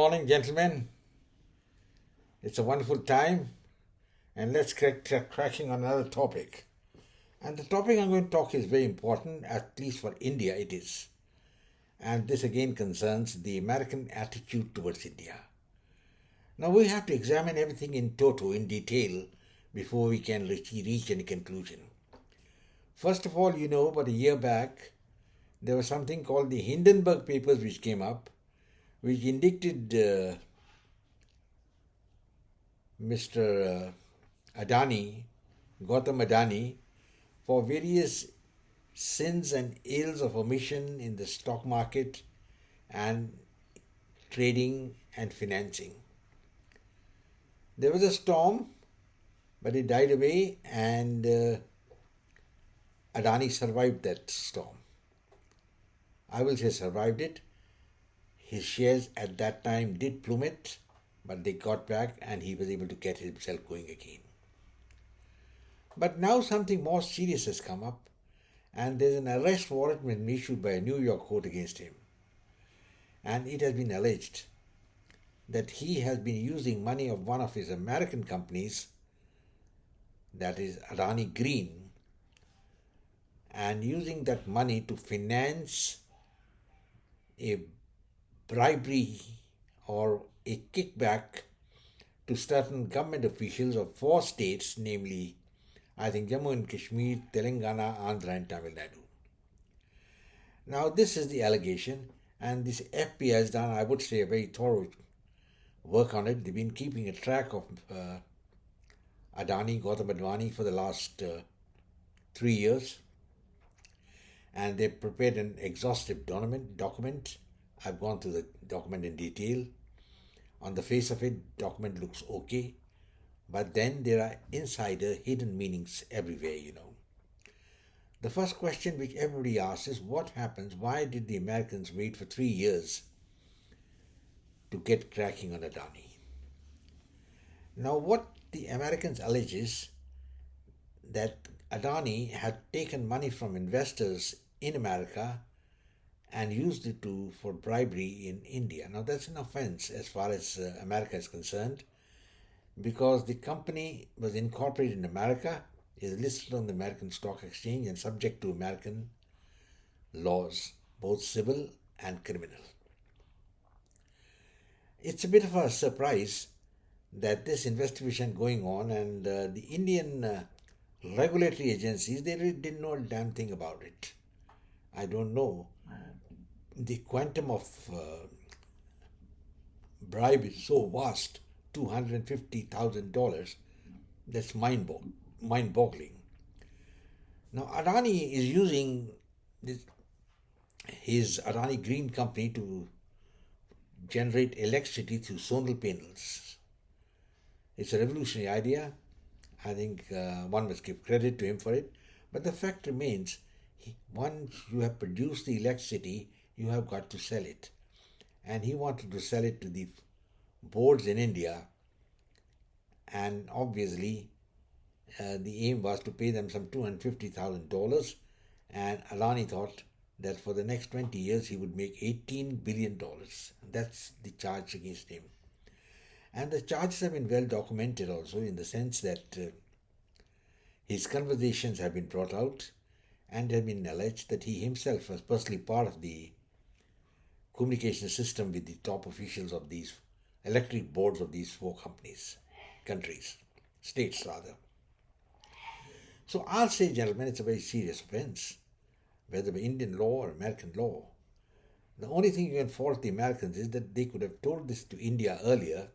morning, gentlemen. It's a wonderful time, and let's cracking on another topic. And the topic I'm going to talk is very important, at least for India it is. And this again concerns the American attitude towards India. Now we have to examine everything in toto, in detail, before we can reach any conclusion. First of all, about a year back, there was something called the Hindenburg Papers which came up, which indicted Mr. Adani, Gautam Adani, for various sins and ills of omission in the stock market and trading and financing. There was a storm, but it died away, and Adani survived that storm. I will say survived it. His shares at that time did plummet, but they got back and he was able to get himself going again. But now something more serious has come up, and there's an arrest warrant been issued by a New York court against him. And it has been alleged that he has been using money of one of his American companies, that is Adani Green, and using that money to finance a bribery or a kickback to certain government officials of 4 states, namely, I think Jammu and Kashmir, Telangana, Andhra and Tamil Nadu. Now this is the allegation, and this FBI has done, I would say, a very thorough work on it. They've been keeping a track of Gautam Adani for the last 3 years, and they prepared an exhaustive document. I've gone through the document in detail. On the face of it, document looks okay, but then there are insider hidden meanings everywhere, The first question which everybody asks is, what happens? Why did the Americans wait for 3 years to get cracking on Adani? Now, what the Americans allege is that Adani had taken money from investors in America and used it for bribery in India. Now that's an offense as far as America is concerned, because the company was incorporated in America, is listed on the American Stock Exchange and subject to American laws, both civil and criminal. It's a bit of a surprise that this investigation going on, and the Indian regulatory agencies, they really didn't know a damn thing about it. I don't know. The quantum of bribe is so vast, $250,000, that's mind-boggling. Now, Adani is using his Adani Green Company to generate electricity through solar panels. It's a revolutionary idea. I think one must give credit to him for it. But the fact remains, once you have produced the electricity, you have got to sell it. And he wanted to sell it to the boards in India. And obviously, the aim was to pay them some $250,000. And Adani thought that for the next 20 years, he would make $18 billion. That's the charge against him. And the charges have been well documented also, in the sense that his conversations have been brought out, and have been alleged that he himself was personally part of the communication system with the top officials of these electric boards of these 4 states rather. So I'll say, gentlemen, it's a very serious offense, whether by Indian law or American law. The only thing you can fault the Americans is that they could have told this to India earlier,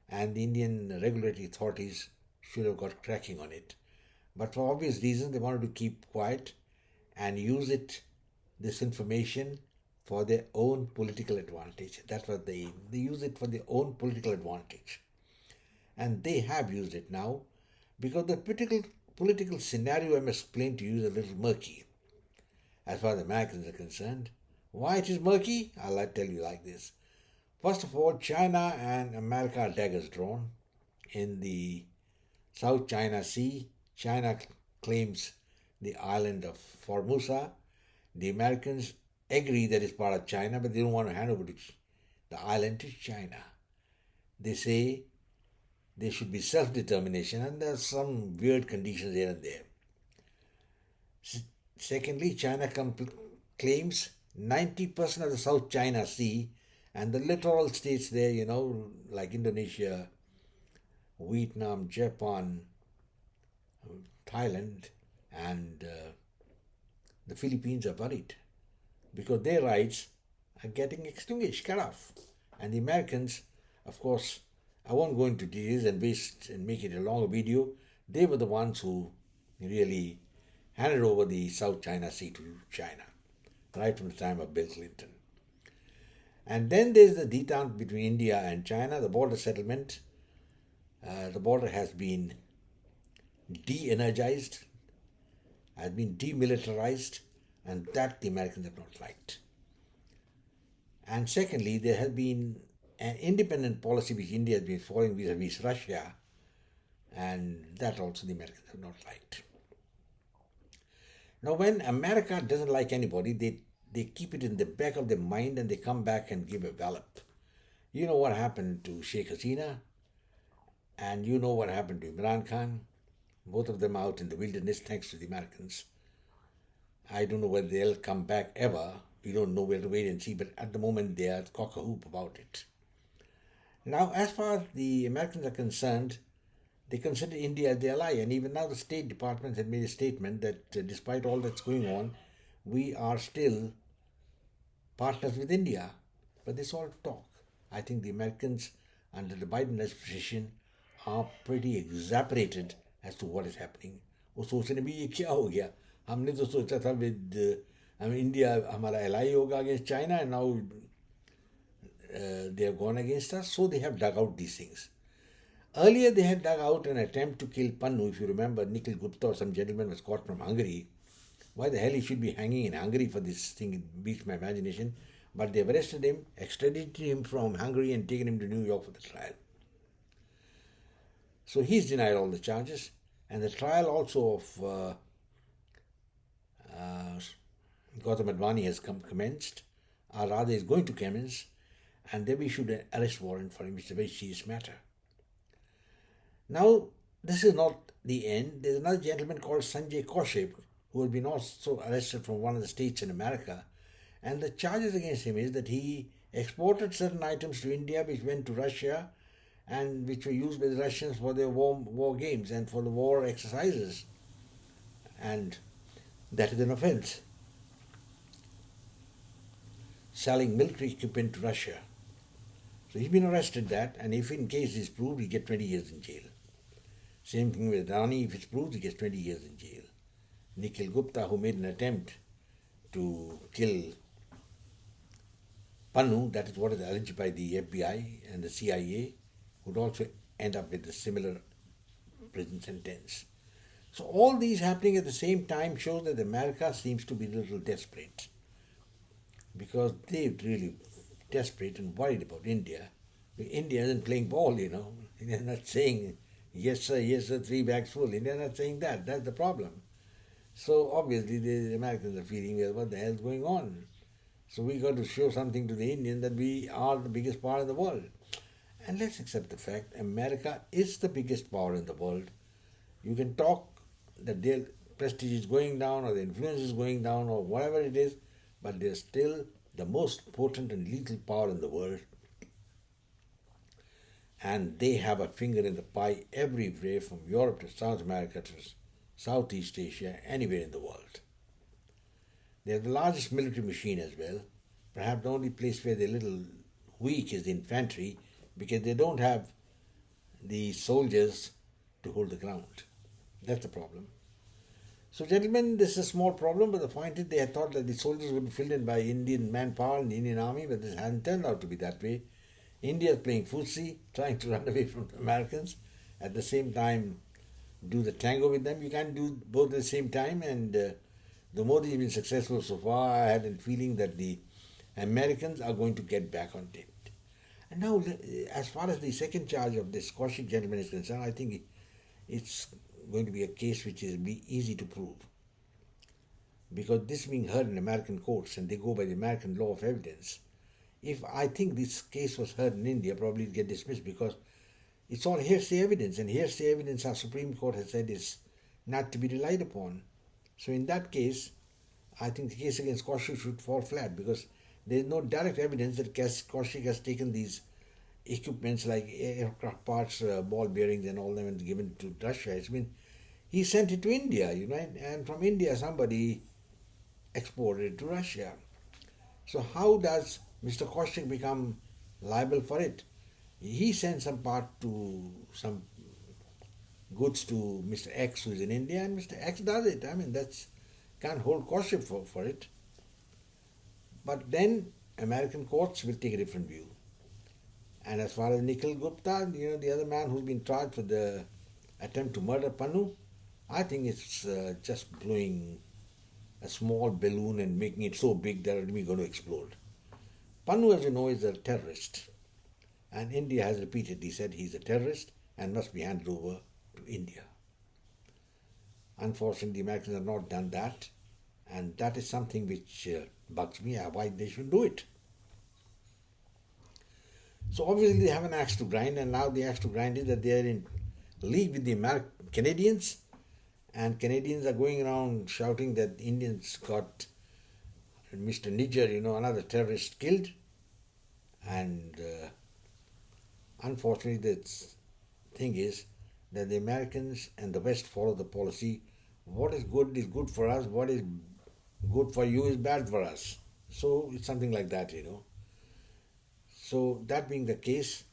and the Indian regulatory authorities should have got cracking on it. But for obvious reasons, they wanted to keep quiet and use this information for their own political advantage. That was the aim. They use it for their own political advantage. And they have used it now, because the political scenario I must explain to you is a little murky as far as Americans are concerned. Why it is murky? I'll tell you like this. First of all, China and America are daggers drawn. In the South China Sea, China claims the island of Formosa. The Americans agree that it's part of China, but they don't want to hand over to The island is China. They say there should be self-determination, and there are some weird conditions here and there. Secondly, China claims 90% of the South China Sea and the littoral states there, like Indonesia, Vietnam, Japan, Thailand, and the Philippines are worried because their rights are getting extinguished, cut off. And the Americans, of course, I won't go into details and waste and make it a longer video. They were the ones who really handed over the South China Sea to China, right from the time of Bill Clinton. And then there's the detente between India and China, the border settlement. The border has been de-energized, has been demilitarized, and that the Americans have not liked. And secondly, there has been an independent policy which India has been following vis-a-vis Russia, and that also the Americans have not liked. Now, when America doesn't like anybody, they keep it in the back of their mind and they come back and give a wallop. You know what happened to Sheikh Hasina, and you know what happened to Imran Khan. Both of them out in the wilderness thanks to the Americans. I don't know whether they'll come back ever. We don't know. We'll have to wait and see. But at the moment, they are cock-a-hoop about it. Now, as far as the Americans are concerned, they consider India as their ally. And even now, the State Department had made a statement that despite all that's going on, we are still partners with India. But this all talk. I think the Americans, under the Biden administration, are pretty exasperated as to what is happening. वो सोचने भी ये क्या हो गया हमने तो सोचा था विद इंडिया हमारा एलाई होगा against China and now they have gone against us, so they have dug out these things. Earlier they had dug out an attempt to kill Pannu. If you remember, Nikhil Gupta or some gentleman was caught from Hungary. Why the hell he should be hanging in Hungary for this thing? It beats my imagination. But they've arrested him, extradited him from Hungary and taken him to New York for the trial. So he's denied all the charges. And the trial also of Gautam Adani has commenced, or rather is going to commence, and they've issued an arrest warrant for him. It's a very serious matter. Now, this is not the end. There's another gentleman called Sanjay Kaushik who has been also arrested from one of the states in America. And the charges against him is that he exported certain items to India which went to Russia and which were used by the Russians for their war games and for the war exercises. And that is an offense. Selling military equipment to Russia. So he's been arrested that, and if in case it's proved, he gets 20 years in jail. Same thing with Adani, if it's proved, he gets 20 years in jail. Nikhil Gupta, who made an attempt to kill Pannu, that is what is alleged by the FBI and the CIA, would also end up with a similar prison sentence. So all these happening at the same time shows that America seems to be a little desperate, because they're really desperate and worried about India. India isn't playing ball, India's not saying, yes sir, 3 bags full. India's not saying that. That's the problem. So obviously the Americans are feeling, well, what the hell's going on? So we got to show something to the Indians that we are the biggest power in the world. And let's accept the fact America is the biggest power in the world. You can talk that their prestige is going down or the influence is going down or whatever it is, but they're still the most potent and lethal power in the world. And they have a finger in the pie everywhere, from Europe to South America to Southeast Asia, anywhere in the world. They're the largest military machine as well. Perhaps the only place where they're a little weak is the infantry, because they don't have the soldiers to hold the ground. That's the problem. So, gentlemen, this is a small problem, but the point is they had thought that the soldiers would be filled in by Indian manpower in the Indian army, but this hasn't turned out to be that way. India is playing footsie, trying to run away from the Americans, at the same time do the tango with them. You can't do both at the same time, and the Modi has been successful so far. I had a feeling that the Americans are going to get back on it. And now, as far as the second charge of this Kaushik gentleman is concerned, I think it's going to be a case which will be easy to prove. Because this being heard in American courts, and they go by the American law of evidence, if I think this case was heard in India, probably it'd get dismissed because it's all hearsay evidence, and hearsay evidence our Supreme Court has said is not to be relied upon. So in that case, I think the case against Kaushik should fall flat because there is no direct evidence that Kaushik has taken these equipments like aircraft parts, ball bearings, and all them and given to Russia. I mean, he sent it to India, and from India somebody exported it to Russia. So how does Mr. Kaushik become liable for it? He sent some part to some goods to Mr. X who is in India, and Mr. X does it. I mean, that's can't hold Kaushik for it. But then American courts will take a different view. And as far as Nikhil Gupta, the other man who's been charged for the attempt to murder Pannu, I think it's just blowing a small balloon and making it so big that it's going to explode. Pannu, as you know, is a terrorist. And India has repeatedly said he's a terrorist and must be handed over to India. Unfortunately, the Americans have not done that. And that is something which bugs me, why they should do it. So obviously they have an axe to grind, and now the axe to grind is that they are in league with the Canadians, and Canadians are going around shouting that Indians got Mr. Niger, another terrorist killed, and unfortunately the thing is that the Americans and the West follow the policy, what is good for us, what is good for you is bad for us. So it's something like that, So that being the case,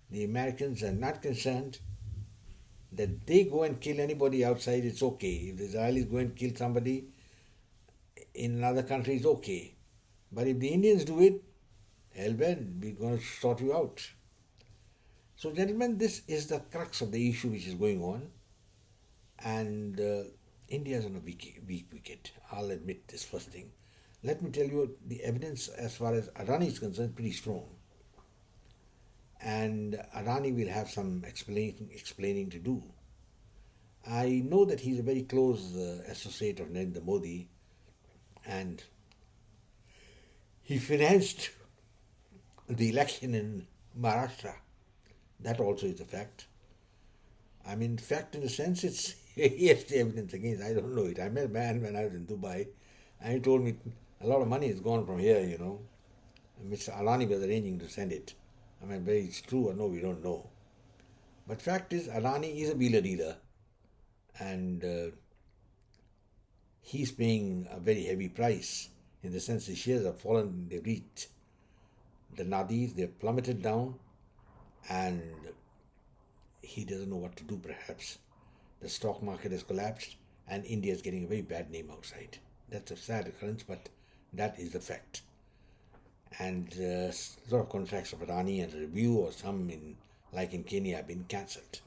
the Americans are not concerned that they go and kill anybody outside, it's okay. If the Israelis go and kill somebody in another country, it's okay. But if the Indians do it, hell ben, we're going to sort you out. So gentlemen, this is the crux of the issue which is going on. And India is on a weak wicket. I'll admit this first thing. Let me tell you, the evidence as far as Adani is concerned is pretty strong. And Adani will have some explaining to do. I know that he's a very close associate of Narendra Modi, and he financed the election in Maharashtra. That also is a fact. I mean, fact in the sense it's here's the evidence against. I don't know it. I met a man when I was in Dubai, and he told me a lot of money has gone from here, Mr. Adani was arranging to send it. I mean, whether it's true or no, we don't know. But fact is, Adani is a wheeler dealer, and he's paying a very heavy price in the sense the shares have fallen, they've reached the nadis, they've plummeted down, and he doesn't know what to do perhaps. The stock market has collapsed, and India is getting a very bad name outside. That's a sad occurrence, but that is the fact. And a lot of contracts of Adani and review or some like in Kenya have been cancelled.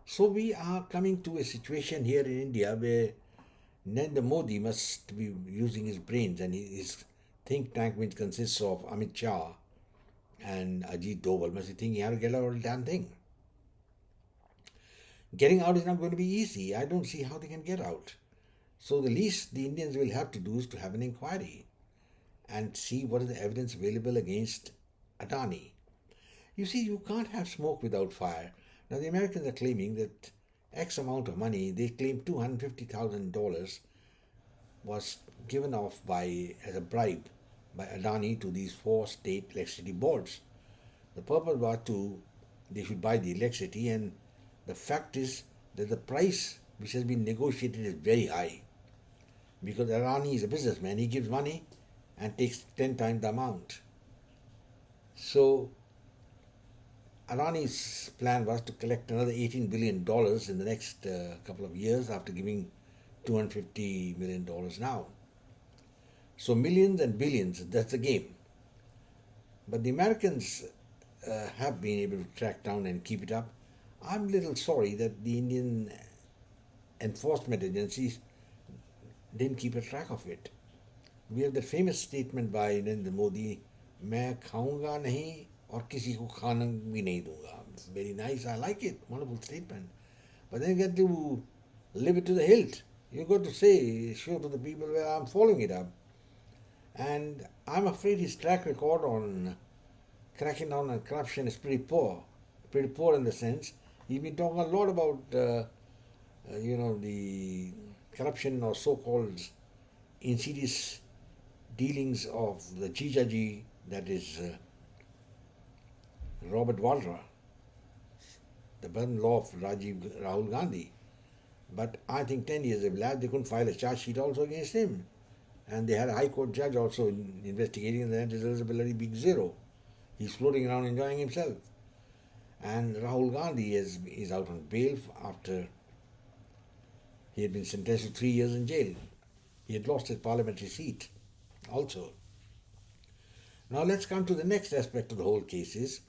So we are coming to a situation here in India where Narendra Modi must be using his brains, and his think tank, which consists of Amit Shah and Ajit Doval, must be thinking how to get out of the damn thing. Getting out is not going to be easy. I don't see how they can get out. So the least the Indians will have to do is to have an inquiry and see what is the evidence available against Adani. You see, you can't have smoke without fire. Now the Americans are claiming that X amount of money, they claim $250,000 was given off as a bribe by Adani to these 4 state electricity boards. The purpose was they should buy the electricity, and the fact is that the price which has been negotiated is very high. Because Adani is a businessman, he gives money and takes 10 times the amount. So Adani's plan was to collect another $18 billion in the next couple of years after giving $250 million now. So millions and billions, that's the game. But the Americans have been able to track down and keep it up. I'm a little sorry that the Indian enforcement agencies didn't keep a track of it. We have the famous statement by Narendra Modi, मैं खाऊंगा नहीं और किसी को खाना भी नहीं दूंगा. Very nice, I like it, wonderful statement. But then you get to live it to the hilt. You got to show to the people where I'm following it up. And I'm afraid his track record on cracking down on corruption is pretty poor. Pretty poor in the sense he's been talking a lot about, the corruption or so-called insidious dealings of the Jijaji, that is Robert Waldra, the brother-in-law of Rahul Gandhi. But I think 10 years have elapsed, they couldn't file a charge sheet also against him. And they had a High Court judge also investigating, and the end result is a bloody big zero. He's floating around enjoying himself. And Rahul Gandhi is out on bail after he had been sentenced to 3 years in jail. He had lost his parliamentary seat also. Now let's come to the next aspect of the whole case is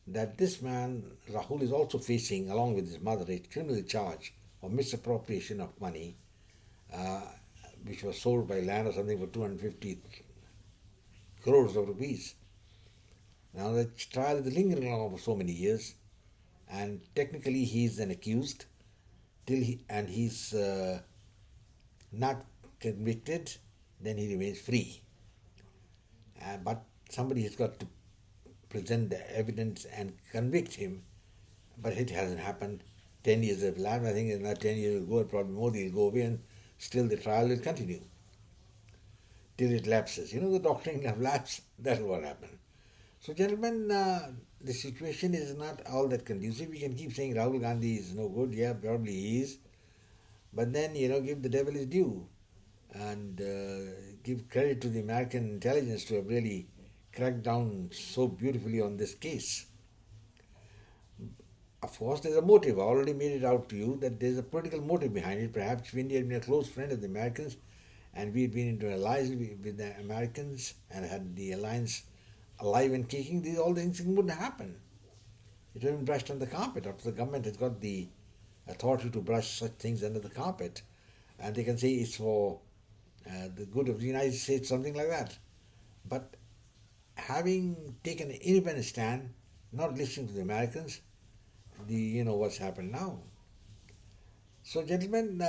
that this man, Rahul, is also facing, along with his mother, a criminal charge of misappropriation of money, which was sold by land or something for 250 crores of rupees. Now the trial is lingering along for so many years, and technically he is an accused and he's not convicted, then he remains free. But somebody has got to present the evidence and convict him, but it hasn't happened. 10 years have elapsed. I think in another 10 years will go, and probably Modi will go away, and still the trial will continue till it lapses. You know, the doctrine of lapse, that's what happened. So, gentlemen, the situation is not all that conducive. We can keep saying Rahul Gandhi is no good. Yeah, probably he is. But then, give the devil his due and give credit to the American intelligence to have really cracked down so beautifully on this case. Of course, there's a motive. I already made it out to you that there's a political motive behind it. Perhaps if India had been a close friend of the Americans and we had been into alliance with the Americans and had the alliance alive and kicking, all these things wouldn't happen. It would have been brushed on the carpet. After the government has got the authority to brush such things under the carpet, and they can say it's for the good of the United States, something like that. But having taken an independent stand, not listening to the Americans, what's happened now. So, gentlemen,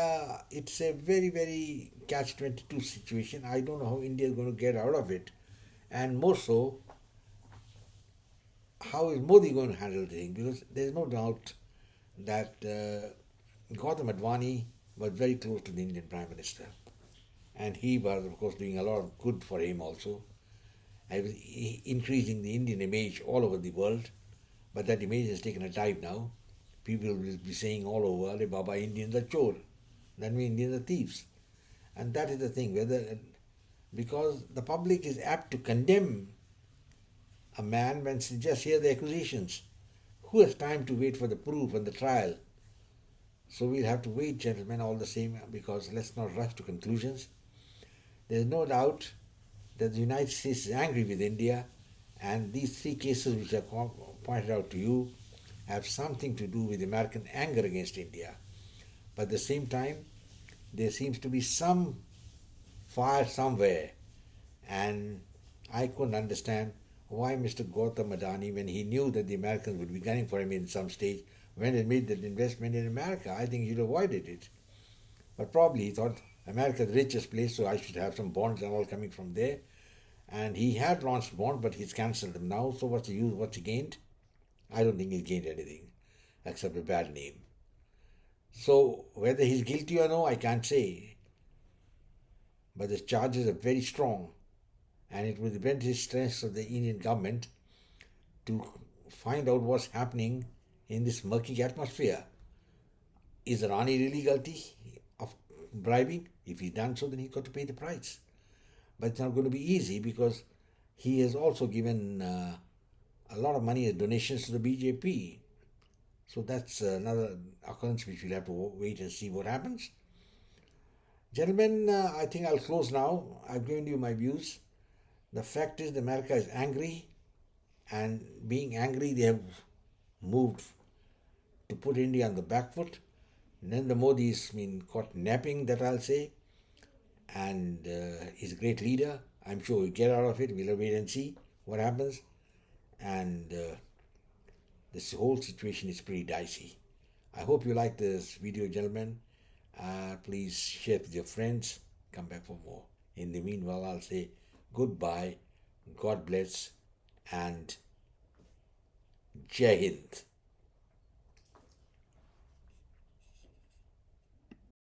it's a very, very catch-22 situation. I don't know how India is going to get out of it, and more so, how is Modi going to handle the thing? Because there's no doubt that Gautam Adani was very close to the Indian Prime Minister, and he was, of course, doing a lot of good for him also. I was increasing the Indian image all over the world, but that image has taken a dive now. People will be saying all over, "Ale Baba, Indians are chor," that means Indians are thieves. And that is the thing, because the public is apt to condemn a man when they just hear the accusations. Who has time to wait for the proof and the trial? So we'll have to wait, gentlemen, all the same, because let's not rush to conclusions. There's no doubt that the United States is angry with India, and these three cases which I pointed out to you have something to do with American anger against India. But at the same time, there seems to be some fire somewhere, and I couldn't understand why Mr. Gautam Adani, when he knew that the Americans would be gunning for him in some stage, went and made that investment in America. I think he'd avoided it. But probably he thought America's the richest place, so I should have some bonds and all coming from there. And he had launched bonds, but he's cancelled them now. So what's the use? What's he gained? I don't think he's gained anything except a bad name. So whether he's guilty or no, I can't say. But the charges are very strong, and it will depend on the strength of the Indian government to find out what's happening in this murky atmosphere. Is Adani really guilty of bribing? If he's done so, then he's got to pay the price. But it's not going to be easy because he has also given a lot of money as donations to the BJP. So that's another occurrence which we'll have to wait and see what happens. Gentlemen, I think I'll close now. I've given you my views. The fact is, America is angry, and being angry, they have moved to put India on the back foot. Narendra Modi has been caught napping, that I'll say, and he's a great leader. I'm sure we'll get out of it. We'll wait and see what happens. And this whole situation is pretty dicey. I hope you like this video, gentlemen. Please share it with your friends. Come back for more. In the meanwhile, I'll say Goodbye, God bless, and Jai Hind.